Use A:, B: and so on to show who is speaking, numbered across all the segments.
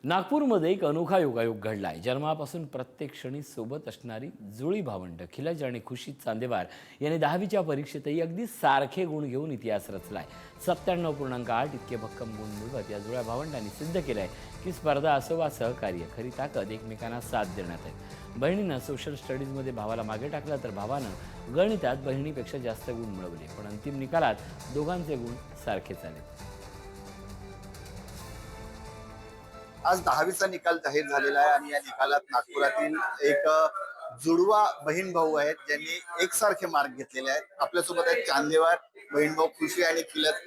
A: नागपूरमध्ये एक अनोखा योगायोग घडलाय. जन्मापासून प्रत्येक क्षणी सोबत असणारी जुळी भावंड खिलज आणि खुशी चांदेवार यांनी 10वीच्या परीक्षेतही अगदी सारखे गुण घेऊन इतिहास रचलाय. 97.8 इतके भक्कम गुण मिळवत या जुळ्या भावंडांनी सिद्ध केलंय की स्पर्धा असो वा सहकार्य, खरी ताकद एकमेकांना साथ देण्यात आहे. बहिणीनं सोशल स्टडीजमध्ये भावाला मागे टाकलं तर भावानं गणितात बहिणीपेक्षा जास्त गुण मिळवले. पण अंतिम निकालात दोघांचे गुण सारखेच आले.
B: आज 10वीचा निकाल जाहीर झालेला आहे आणि या निकालात नागपुरातील एक जुडवा बहीण भाऊ आहेत ज्यांनी एकसारखे मार्क घेतलेले आहेत. आपल्यासोबत आहेत चांदेवार बहीण भाऊ खुशी आणि खिलत.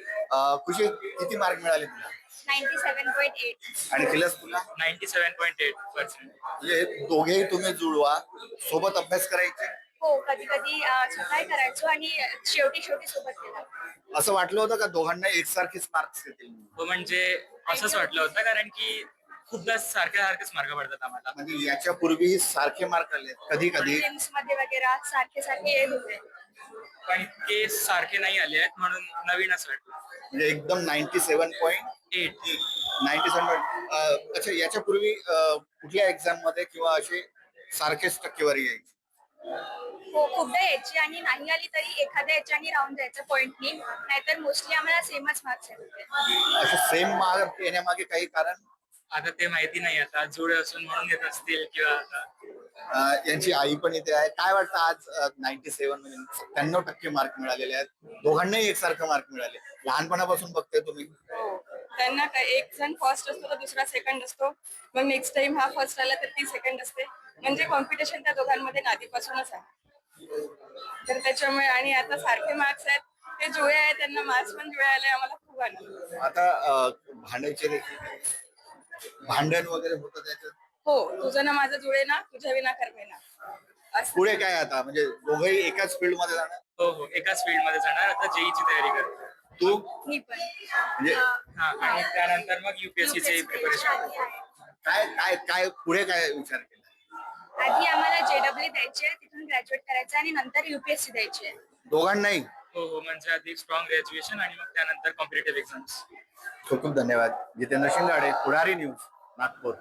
B: खुशी, किती मार्क मिळाले तुला?
C: 97.8.
B: आणि खिलत तुला?
D: 97.8%.
B: म्हणजे दोघेही तुम्ही जुळवा, सोबत अभ्यास करायचे.
C: हो, कधी कधी सकाळी करायचो आणि शेवटी शेवटी सोबत केला.
B: असं वाटलं होतं का दोघांना एकसारखेच मार्क्स येतील?
D: हो, म्हणजे असंच वाटलं होतं, कारण की खूपदा सारखेच मार्क पडतात आम्हाला.
B: म्हणजे याच्या पूर्वीही सारखे मार्क आले कधी कधी?
C: प्रिलिम्स मध्ये वगैरे सारखे सारखे येत होते.
D: पण इतके सारखे नाही आले आहेत म्हणून नवीन असं वाटलं.
B: म्हणजे एकदम 97.8. 97. अच्छा, याच्या पूर्वी कुठल्या एक्झाम मध्ये किंवा असे सारखेच टक्केवारी यायची?
C: हो, खूपदा यायची आणि नाही आली तरी एखाद्या याच्यानी राहून जायचं पॉइंटनी, नाहीतर मोस्टली आम्हाला सेमच मार्क्स येत होते.
B: असे सेम मार्क येण्यामागे काही कारण?
D: आता ते माहिती नाही, आता जुळे असून म्हणून येत असतील किंवा
B: यांची आई पण इथे आहे. काय वाटतं आज 97 म्हणजे 97% मार्क मिळालेले आहेत, दोघांनाही एकसारखे मार्क मिळाले. लहानपणापासून बघते तुम्ही?
E: हो, त्यांना एक जण फर्स्ट असतो तर दुसरा सेकंड असतो, मग नेक्स्ट टाइम हा फर्स्ट आला तर ती सेकंड असते. म्हणजे कॉम्पिटिशन त्या दोघांमध्ये आधीपासूनच आहे. तर त्याच्यामुळे आणि आता सारखे मार्क्स आहेत, ते जुळे आहेत, त्यांना मार्क्स पण जुळे आले, आम्हाला खूप आनंद.
B: आता भांडण वगैरे होतं त्याच्यात?
E: हो, तुझं ना माझं जुळे ना, तुझ्या विना कर्मे ना, असं.
B: पुढे काय आता, म्हणजे दोघंही एकाच फील्ड मध्ये जाणार?
D: हो हो, एकाच फील्ड मध्ये जाणार. आता जेईची तयारी करतो.
B: तू?
C: मी पण
B: म्हणजे
D: हा, आणि त्यानंतर मग UPSC चे प्रिपरेशन.
B: काय काय काय पुढे काय विचार केला?
C: आधी आम्हाला JEE द्यायचे, तिथून ग्रॅज्युएट करायचं आणि नंतर UPSC द्यायचे.
B: दोघांनाही?
D: हो हो, म्हणजे आधी स्ट्रॉंग ग्रॅज्युएशन आणि मग त्यानंतर कॉम्पिटेटिव्ह एक्झाम्स.
B: खूप खूप धन्यवाद. जितेंद्र शिंगाडे, पुढारी न्यूज, नागपूर.